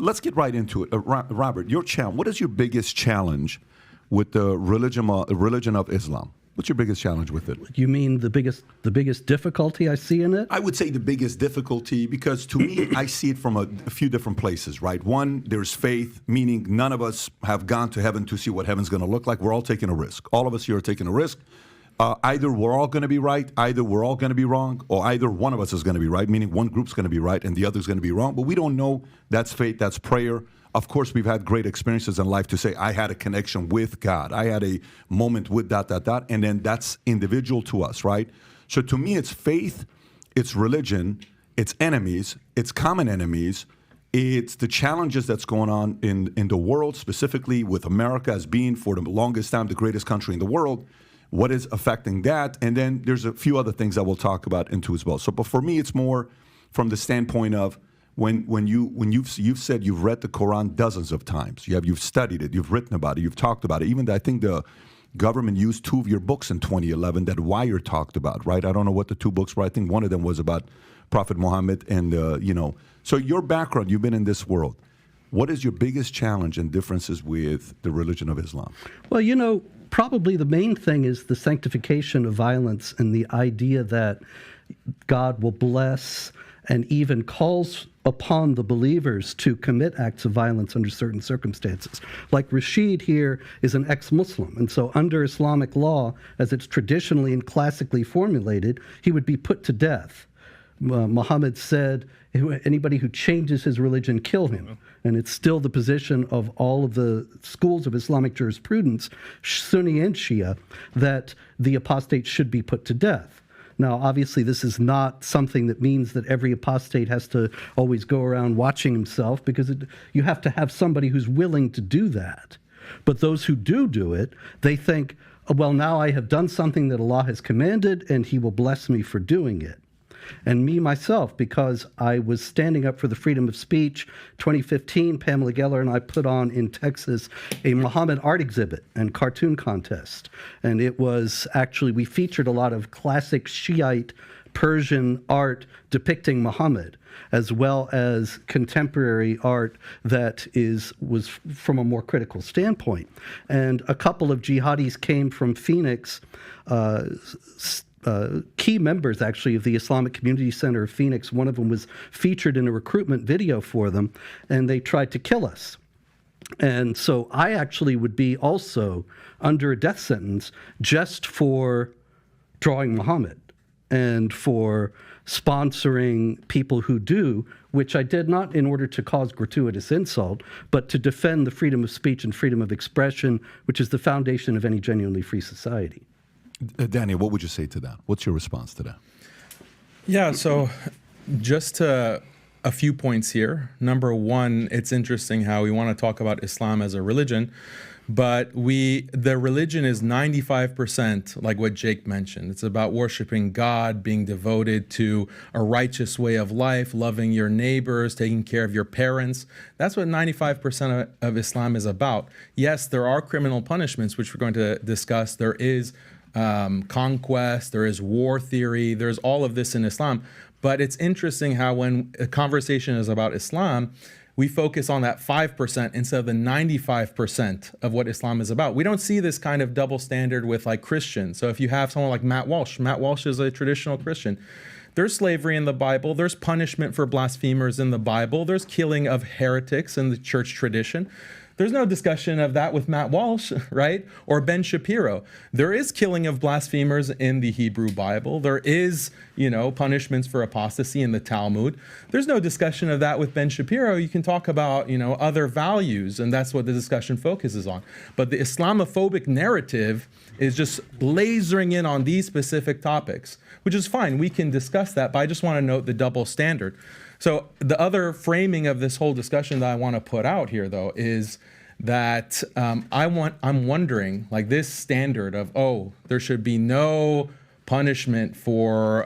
let's get right into it. Robert, what is your biggest challenge with the religion of Islam? What's your biggest challenge with it? You mean the biggest difficulty I see in it? I would say the biggest difficulty, because to me, I see it from a few different places, right? One, there's faith, meaning none of us have gone to heaven to see what heaven's going to look like. We're all taking a risk. All of us here are taking a risk. Either we're all going to be right, either we're all going to be wrong, or either one of us is going to be right, meaning one group's going to be right and the other's going to be wrong. But we don't know. That's faith, that's prayer. Of course, we've had great experiences in life to say, I had a connection with God. I had a moment with ... And then that's individual to us, right? So to me, it's faith, it's religion, it's enemies, it's common enemies, it's the challenges that's going on in the world, specifically with America as being, for the longest time, the greatest country in the world. What is affecting that? And then there's a few other things that we'll talk about into as well. So, but for me, it's more from the standpoint of when you've said you've read the Qur'an dozens of times, you've studied it, you've written about it, you've talked about it. Even I think the government used 2 of your books in 2011 that Wire talked about, right? I don't know what the 2 books were. I think one of them was about Prophet Muhammad, and So your background, you've been in this world. What is your biggest challenge and differences with the religion of Islam? Well, probably the main thing is the sanctification of violence and the idea that God will bless and even calls upon the believers to commit acts of violence under certain circumstances. Like Rashid here is an ex-Muslim, and so under Islamic law, as it's traditionally and classically formulated, he would be put to death. Muhammad said, anybody who changes his religion, kill him. And it's still the position of all of the schools of Islamic jurisprudence, Sunni and Shia, that the apostate should be put to death. Now, obviously, this is not something that means that every apostate has to always go around watching himself, because you have to have somebody who's willing to do that. But those who do it, they think, well, now I have done something that Allah has commanded, and He will bless me for doing it. And me, myself, because I was standing up for the freedom of speech, 2015, Pamela Geller and I put on in Texas a Muhammad art exhibit and cartoon contest. And it was actually, we featured a lot of classic Shiite Persian art depicting Muhammad, as well as contemporary art that was from a more critical standpoint. And a couple of jihadis came from Phoenix, key members, actually, of the Islamic Community Center of Phoenix. One of them was featured in a recruitment video for them, and they tried to kill us. And so I actually would be also under a death sentence just for drawing Muhammad and for sponsoring people who do, which I did not in order to cause gratuitous insult, but to defend the freedom of speech and freedom of expression, which is the foundation of any genuinely free society. Daniel, what would you say to that? What's your response to that? Yeah, so just a few points here. Number one, it's interesting how we want to talk about Islam as a religion, but the religion is 95%, like what Jake mentioned. It's about worshiping God, being devoted to a righteous way of life, loving your neighbors, taking care of your parents. That's what 95% of Islam is about. Yes, there are criminal punishments, which we're going to discuss. There is conquest, there is war theory, there's all of this in Islam. But it's interesting how when a conversation is about Islam, we focus on that 5% instead of the 95% of what Islam is about. We don't see this kind of double standard with like Christians. So if you have someone like Matt Walsh is a traditional Christian. There's slavery in the Bible, there's punishment for blasphemers in the Bible, there's killing of heretics in the church tradition. There's no discussion of that with Matt Walsh, right? Or Ben Shapiro. There is killing of blasphemers in the Hebrew Bible. There is, punishments for apostasy in the Talmud. There's no discussion of that with Ben Shapiro. You can talk about, other values, and that's what the discussion focuses on. But the Islamophobic narrative is just lasering in on these specific topics, which is fine. We can discuss that, but I just want to note the double standard. So the other framing of this whole discussion that I want to put out here, though, is that I'm wondering, like this standard of, there should be no punishment for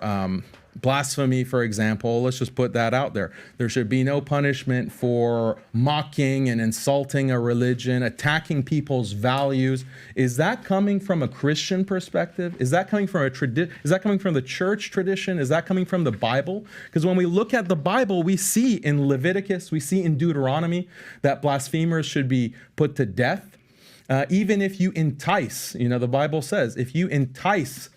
blasphemy, for example, let's just put that out there. There should be no punishment for mocking and insulting a religion, attacking people's values. Is that coming from a Christian perspective? Is that coming from is that coming from the church tradition? Is that coming from the Bible? Because when we look at the Bible, we see in Leviticus, we see in Deuteronomy that blasphemers should be put to death. Even if you entice, the Bible says, if you entice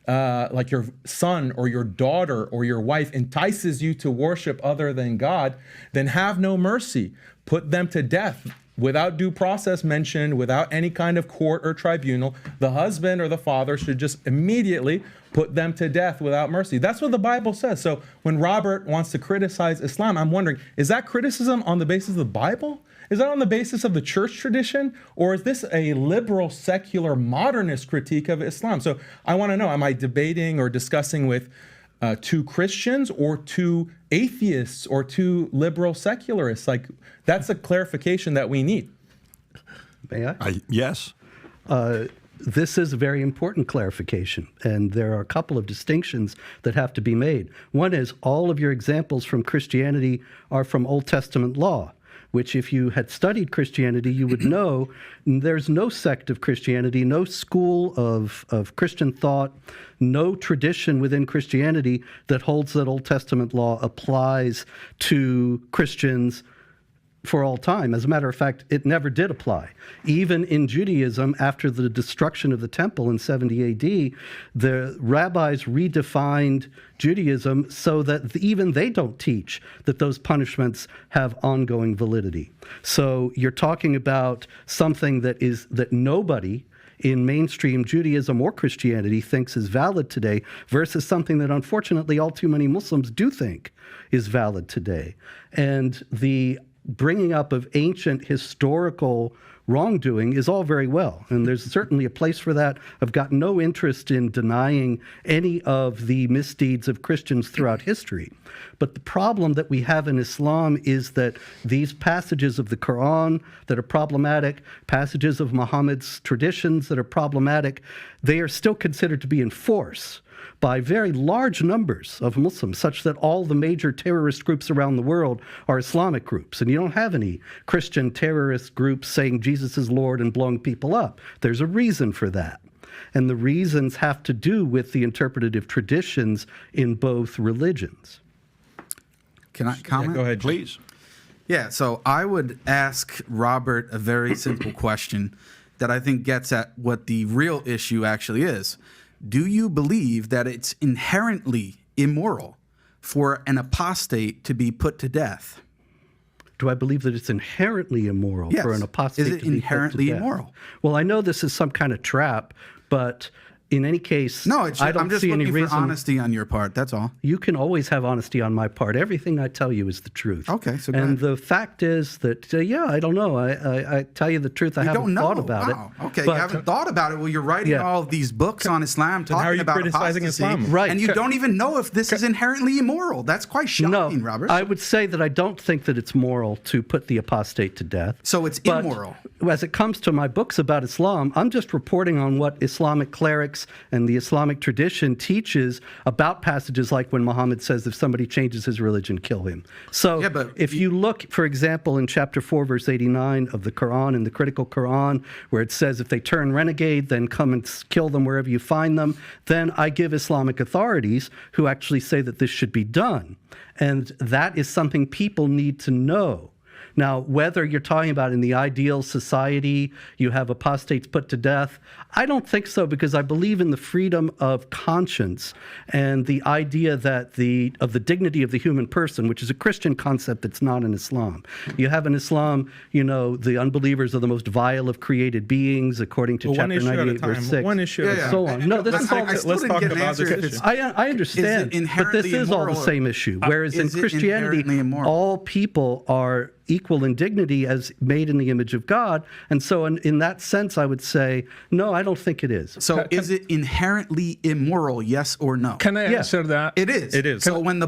like your son or your daughter or your wife entices you to worship other than God, then have no mercy. Put them to death without due process mentioned, without any kind of court or tribunal. The husband or the father should just immediately put them to death without mercy. That's what the Bible says. So when Robert wants to criticize Islam, I'm wondering, is that criticism on the basis of the Bible? Is that on the basis of the church tradition? Or is this a liberal, secular, modernist critique of Islam? So I want to know, am I debating or discussing with two Christians or two atheists or two liberal secularists? Like, that's a clarification that we need. May I? Yes. This is a very important clarification, and there are a couple of distinctions that have to be made. One is all of your examples from Christianity are from Old Testament law, which if you had studied Christianity, you would know there's no sect of Christianity, no school of Christian thought, no tradition within Christianity that holds that Old Testament law applies to Christians for all time. As a matter of fact, it never did apply. Even in Judaism, after the destruction of the temple in 70 AD, the rabbis redefined Judaism so that even they don't teach that those punishments have ongoing validity. So you're talking about something that nobody in mainstream Judaism or Christianity thinks is valid today versus something that unfortunately all too many Muslims do think is valid today. And the bringing up of ancient historical wrongdoing is all very well, and there's certainly a place for that. I've got no interest in denying any of the misdeeds of Christians throughout history. But the problem that we have in Islam is that these passages of the Qur'an that are problematic, passages of Muhammad's traditions that are problematic, they are still considered to be in force by very large numbers of Muslims, such that all the major terrorist groups around the world are Islamic groups. And you don't have any Christian terrorist groups saying Jesus is Lord and blowing people up. There's a reason for that. And the reasons have to do with the interpretative traditions in both religions. Can I comment? Yeah, go ahead, Please. Yeah, so I would ask Robert a very simple question that I think gets at what the real issue actually is. Do you believe that it's inherently immoral for an apostate to be put to death? Do I believe that it's inherently immoral for an apostate to be put to death? Is it inherently immoral? Well, I know this is some kind of trap, but in any case, No, I don't I'm just see any looking reason. for honesty on your part. That's all. You can always have honesty on my part. Everything I tell you is the truth. Okay, so go and ahead. the fact is that, I don't know. I tell you the truth. I You haven't don't know. thought about Wow. it. Okay, But- you haven't thought about it. Well, you're writing Yeah. all of these books on Islam how are talking you about criticizing apostasy, Islam? Right. and you don't even know if this is inherently immoral. That's quite shocking, Robert. I would say that I don't think that it's moral to put the apostate to death. So it's But immoral. As it comes to my books about Islam, I'm just reporting on what Islamic clerics and the Islamic tradition teaches about passages like when Muhammad says, if somebody changes his religion, kill him. So Yeah, but if you look, for example, in chapter 4, verse 89 of the Qur'an, in the critical Qur'an, where it says, if they turn renegade, then come and kill them wherever you find them, then I give Islamic authorities who actually say that this should be done. And that is something people need to know. Now, whether you're talking about in the ideal society, you have apostates put to death, I don't think so, because I believe in the freedom of conscience and the idea that of the dignity of the human person, which is a Christian concept that's not in Islam. You have in Islam, the unbelievers are the most vile of created beings, according to Well, one chapter issue at a 98, verse time. 6. One issue at a time. So on. No, this is all. I still let's didn't talk get an about answer this if issue. it's I understand, but this inherently is all the immoral? same issue. Whereas in Is it Christianity, inherently immoral? all people are equal in dignity as made in the image of God. And so in that sense, I would say, no, I don't think it is. So is it inherently immoral, yes or no? Can I answer that? It is. It is. So when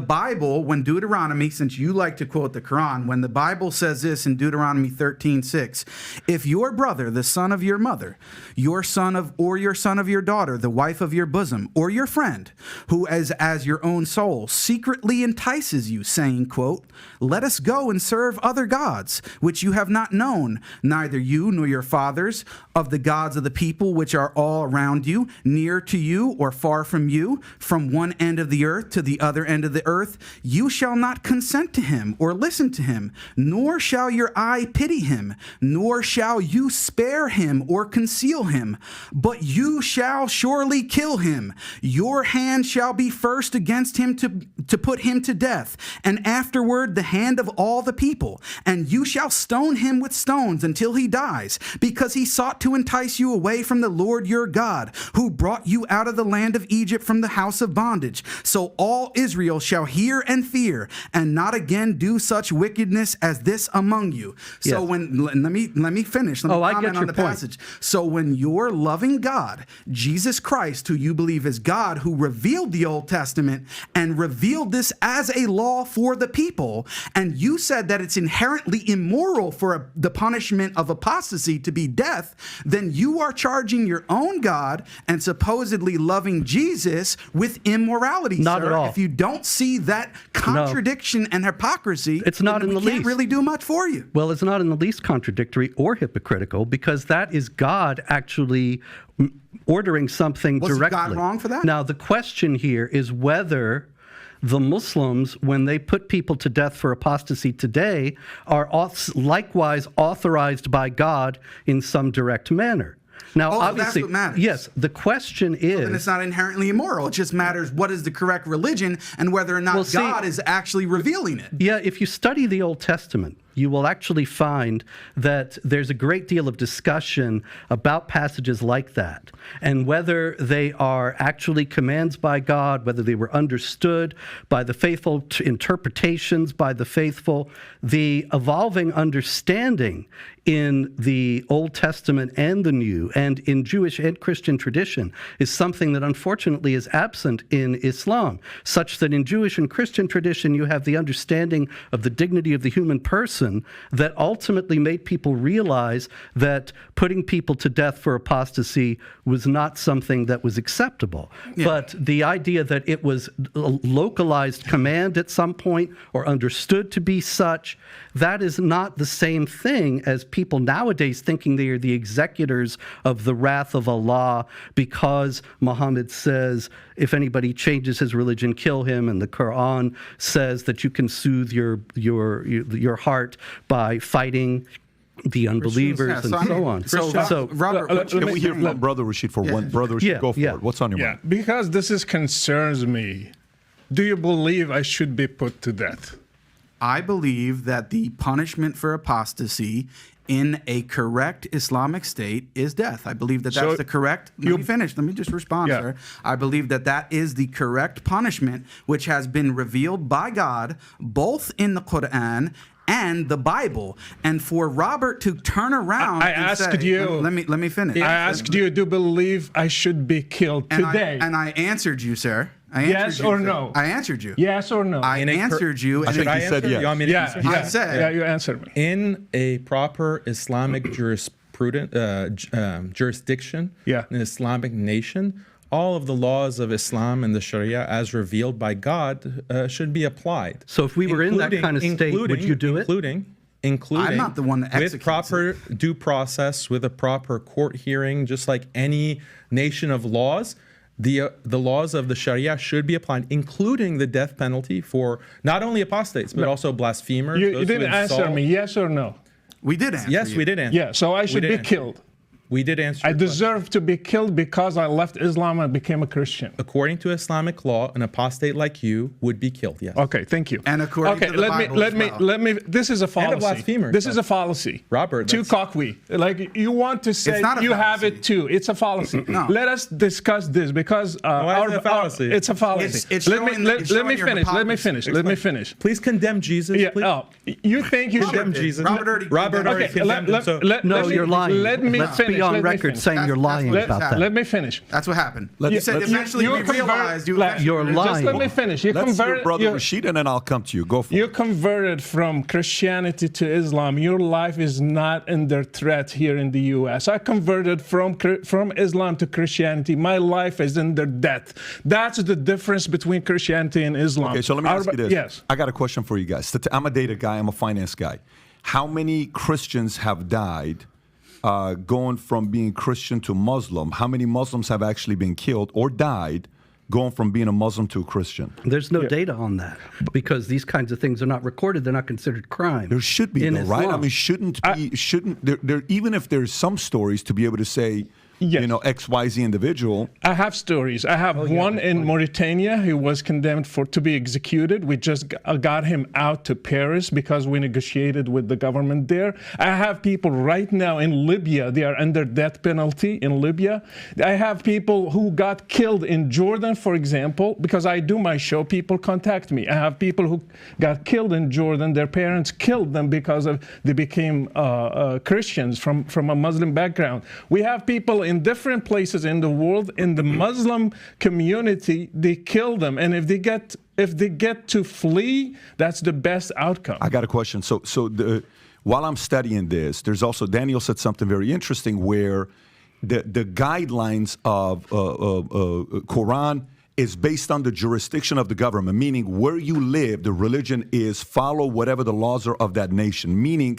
Deuteronomy, since you like to quote the Quran, when the Bible says this in Deuteronomy 13:6, if your brother, the son of your mother, your son of your daughter, the wife of your bosom, or your friend, who as your own soul secretly entices you, saying, quote, let us go and serve other gods, which you have not known, neither you nor your fathers, of the gods of the people which are all around you, near to you or far from you, from one end of the earth to the other end of the earth, you shall not consent to him or listen to him, nor shall your eye pity him, nor shall you spare him or conceal him, but you shall surely kill him. Your hand shall be first against him to put him to death, and afterward the hand of all the people, and you shall stone him with stones until he dies, because he sought to entice you away from the Lord your God, who brought you out of the land of Egypt from the house of bondage. So all Israel shall hear and fear, and not again do such wickedness as this among you. So Yes. let me finish. Let me I comment get on your the point. passage. So when your loving God, Jesus Christ, who you believe is God, who revealed the Old Testament and revealed this as a law for the people, and you said that it's inherently immoral for the punishment of apostasy to be death, then you are charging your own God and supposedly loving Jesus with immorality, Not sir. at all. If you don't see that contradiction and hypocrisy, It's not then in we the can't least. really do much for you. Well, it's not in the least contradictory or hypocritical, because that is God actually ordering something Was directly. God wrong for that? Now, the question here is whether the Muslims, when they put people to death for apostasy today, are likewise authorized by God in some direct manner. Now, Oh, that's obviously, what matters. yes, the question is... And it's not inherently immoral. It just matters what is the correct religion and whether or not Well, see- God is actually revealing it. Yeah, if you study the Old Testament, you will actually find that there's a great deal of discussion about passages like that, and whether they are actually commands by God, whether they were understood by the faithful, interpretations by the faithful. The evolving understanding in the Old Testament and the New, and in Jewish and Christian tradition, is something that unfortunately is absent in Islam, such that in Jewish and Christian tradition you have the understanding of the dignity of the human person that ultimately made people realize that putting people to death for apostasy was not something that was acceptable. Yeah. But the idea that it was a localized command at some point or understood to be such, that is not the same thing as people nowadays thinking they are the executors of the wrath of Allah because Muhammad says if anybody changes his religion, kill him, and the Qur'an says that you can soothe your heart by fighting the unbelievers Yeah, and I mean, so on. Robert, what you Can we hear saying? from Brother Rashid for one? Brother Rashid, Yeah, go for yeah. it. What's on your mind? Because this concerns me. Do you believe I should be put to death? I believe that the punishment for apostasy in a correct Islamic state is death. I believe that that's So the correct... Let me finish. Let me just respond, Yeah. sir. I believe that that is the correct punishment which has been revealed by God both in the Qur'an and the Bible. And for Robert to turn around I and asked say, you- Let me finish. I asked you, do you believe I should be killed And today? I answered you, sir. I Yes answered you, or sir. no? I answered you. Yes or no? I answered you. I and think then- he said answer? yes. You want me to yeah, answer? yeah, I said- yeah, you answered me. In a proper Islamic jurisdiction, Yeah. an Islamic nation, all of the laws of Islam and the Sharia, as revealed by God, should be applied. So if we were in that kind of state, would you do it? Including I'm not the one that with executes proper due process, with a proper court hearing, just like any nation of laws. The laws of the Sharia should be applied, including the death penalty for not only apostates but also blasphemers. You those who didn't answer insult. me, yes or no? We did answer Yes, you. we did answer. Yeah, so I should did be answer. killed. We did answer I your question. deserve to be killed because I left Islam and became a Christian. According to Islamic law, an apostate like you would be killed, yes. Okay, thank you. And according to the Bible as well. let me. This is a fallacy. blasphemer. This is a fallacy. Robert, too that's- cocky. Like you want to say not a you have fallacy. it too. It's a fallacy. No. Let us discuss this because Why is it a fallacy? it's a fallacy. It's let me showing- let, it's let me showing your finish. Let me hypocrisy. finish. Let me finish. Please condemn Jesus. Yeah. please. Oh, you think you Condemn should? Jesus. Robert Robert already Okay, condemned him. So No, me- you're lying. Let me Let's finish. be on let me record finish. saying you're That's lying what about happened. that. Let me finish. That's what happened. Let- You said let's- eventually you we convert- realized you Like, eventually You're did. lying. Just let me finish. You Let's hear converted. Brother you- Rashid, and then I'll come to you. Go for You it. converted from Christianity to Islam. Your life is not under threat here in the U.S. I converted from Islam to Christianity. My life is under death. That's the difference between Christianity and Islam. Okay, so let me ask you this. Yes. I got a question for you guys. I'm a data guy. I'm a finance guy. How many Christians have died going from being Christian to Muslim? How many Muslims have actually been killed or died going from being a Muslim to a Christian? There's no data on that because these kinds of things are not recorded. They're not considered crime. There should be, in though, right? I Islam. mean, shouldn't there even if there's some stories to be able to say, Yes. you know, XYZ individual. I have stories. I have one in Mauritania who was condemned to be executed. We just got him out to Paris because we negotiated with the government there. I have people right now in Libya. They are under death penalty in Libya. I have people who got killed in Jordan, for example, because I do my show. People contact me. I have people who got killed in Jordan. Their parents killed them because they became Christians from a Muslim background. We have people in different places in the world, in the Muslim community, they kill them, and if they get to flee, that's the best outcome. I got a question. While I'm studying this, there's also Daniel said something very interesting where the guidelines of Qur'an is based on the jurisdiction of the government, meaning where you live, the religion is follow whatever the laws are of that nation. Meaning,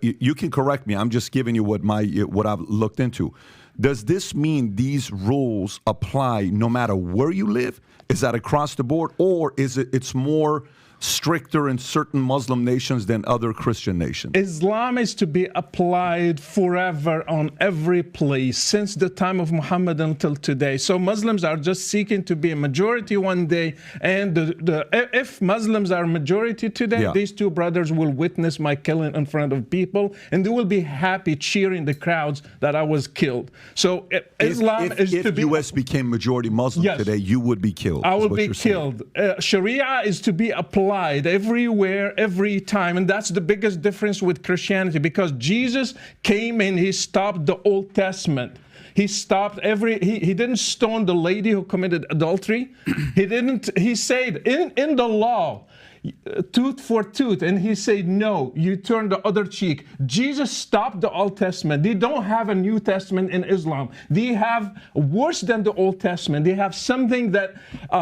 you can correct me. I'm just giving you what I've looked into. Does this mean these rules apply no matter where you live? Is that across the board, or is it's more stricter in certain Muslim nations than other Christian nations? Islam is to be applied forever on every place since the time of Muhammad until today. So Muslims are just seeking to be a majority one day, and if Muslims are majority today, these two brothers will witness my killing in front of people, and they will be happy cheering the crowds that I was killed. So Islam is to be. If U.S. became majority Muslim today, you would be killed. I will be killed. Sharia is to be applied everywhere, every time, and that's the biggest difference with Christianity, because Jesus came and he stopped the Old Testament. He stopped he didn't stone the lady who committed adultery. He said in the law, tooth for tooth, and he said, no, you turn the other cheek. Jesus stopped the Old Testament. They don't have a New Testament in Islam. They have worse than the Old Testament. They have something that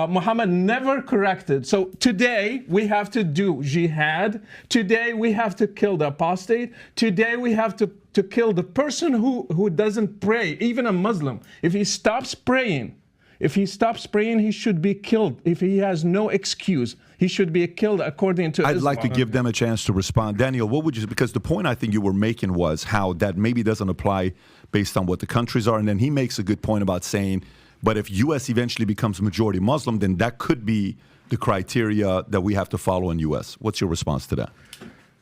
Muhammad never corrected. So today we have to do jihad. Today we have to kill the apostate. Today we have to kill the person who doesn't pray, even a Muslim. If he stops praying, he should be killed. If he has no excuse, he should be killed according to Islam. I'd like to give them a chance to respond. Daniel, what would you, because the point I think you were making was how that maybe doesn't apply based on what the countries are. And then he makes a good point about saying, but if U.S. eventually becomes majority Muslim, then that could be the criteria that we have to follow in U.S. What's your response to that?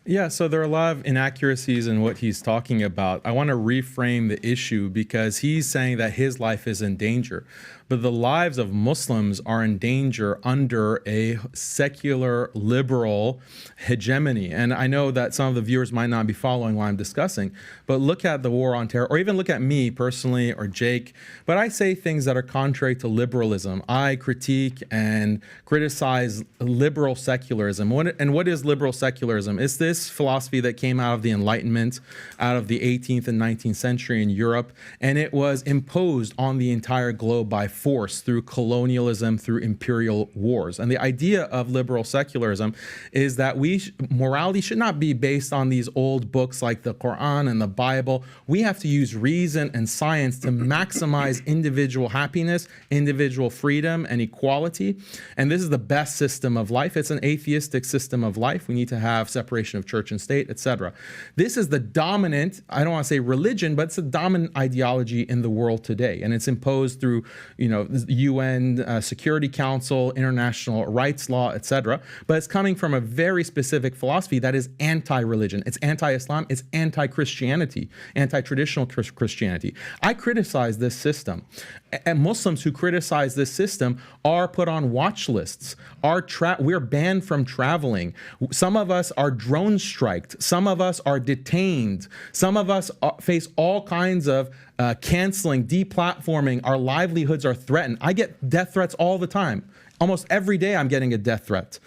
Yeah, so there are a lot of inaccuracies in what he's talking about. I want to reframe the issue because he's saying that his life is in danger. But the lives of Muslims are in danger under a secular, liberal hegemony. And I know that some of the viewers might not be following what I'm discussing, but look at the war on terror, or even look at me personally, or Jake. But I say things that are contrary to liberalism. I critique and criticize liberal secularism. And what is liberal secularism? It's this philosophy that came out of the Enlightenment, out of the 18th and 19th century in Europe, and it was imposed on the entire globe by force through colonialism, through imperial wars. And the idea of liberal secularism is that morality should not be based on these old books like the Qur'an and the Bible. We have to use reason and science to maximize individual happiness, individual freedom, and equality. And this is the best system of life. It's an atheistic system of life. We need to have separation of church and state, etc. This is the dominant, I don't want to say religion, but it's a dominant ideology in the world today. And it's imposed through, the UN Security Council, international rights law, etc. But it's coming from a very specific philosophy that is anti-religion. It's anti-Islam, it's anti-Christianity, anti-traditional Christianity. I criticize this system. And Muslims who criticize this system are put on watch lists. We're banned from traveling. Some of us are drone striked. Some of us are detained. Some of us face all kinds of canceling, deplatforming. Our livelihoods are threatened. I get death threats all the time. Almost every day I'm getting a death threat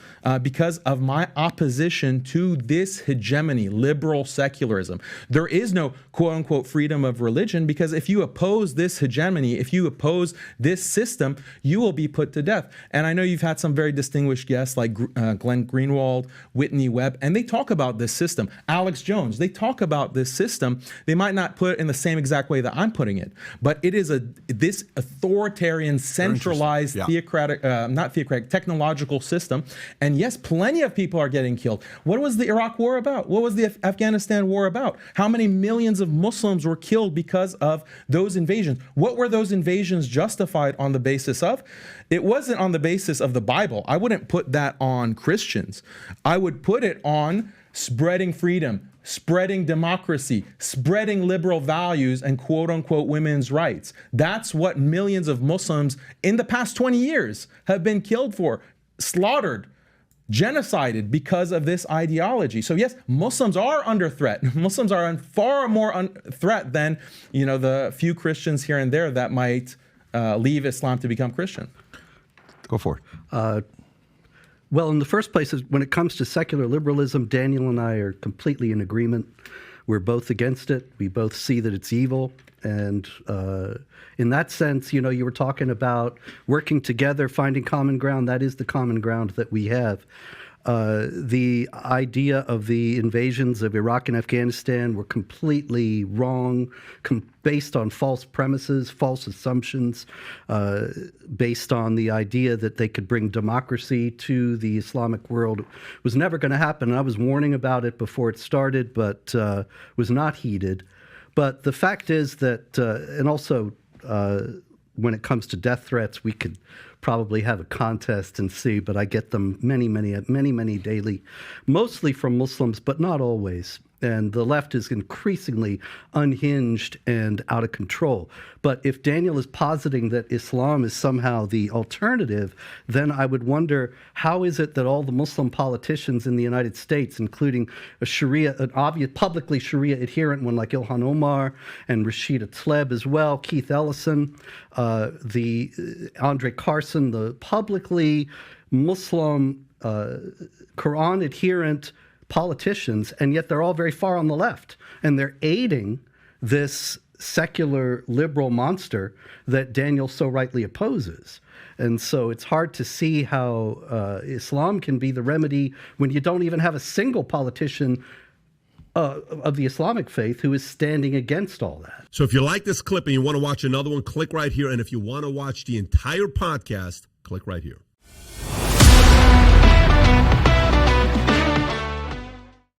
because of my opposition to this hegemony, liberal secularism. There is no quote unquote freedom of religion, because if you oppose this hegemony, if you oppose this system, you will be put to death. And I know you've had some very distinguished guests like Glenn Greenwald, Whitney Webb, and they talk about this system. Alex Jones, they talk about this system. They might not put it in the same exact way that I'm putting it, but it is this authoritarian, centralized, theocratic, not theocratic, technological system. And yes, plenty of people are getting killed. What was the Iraq war about? What was the Afghanistan war about? How many millions of Muslims were killed because of those invasions? What were those invasions justified on the basis of? It wasn't on the basis of the Bible. I wouldn't put that on Christians. I would put it on spreading freedom, spreading democracy, spreading liberal values and quote unquote women's rights. That's what millions of Muslims in the past 20 years have been killed for, slaughtered, genocided because of this ideology. So yes, Muslims are under threat. Muslims are far more threat than, the few Christians here and there that might leave Islam to become Christian. Go for it. Well, in the first place, when it comes to secular liberalism, Daniel and I are completely in agreement. We're both against it. We both see that it's evil. And in that sense, you were talking about working together, finding common ground. That is the common ground that we have. The idea of the invasions of Iraq and Afghanistan were completely wrong, based on false premises, false assumptions, based on the idea that they could bring democracy to the Islamic world. It was never going to happen. And I was warning about it before it started, but was not heeded. But the fact is that, and also when it comes to death threats, we could probably have a contest and see, but I get them many daily, mostly from Muslims, but not always. And the left is increasingly unhinged and out of control. But if Daniel is positing that Islam is somehow the alternative, then I would wonder, how is it that all the Muslim politicians in the United States, including an obvious publicly Sharia adherent one like Ilhan Omar and Rashida Tlaib as well, Keith Ellison, the Andre Carson, the publicly Muslim Qur'an adherent politicians, and yet they're all very far on the left, and they're aiding this secular liberal monster that Daniel so rightly opposes. And so it's hard to see how Islam can be the remedy when you don't even have a single politician of the Islamic faith who is standing against all that. So if you like this clip and you want to watch another one, click right here. And if you want to watch the entire podcast, click right here.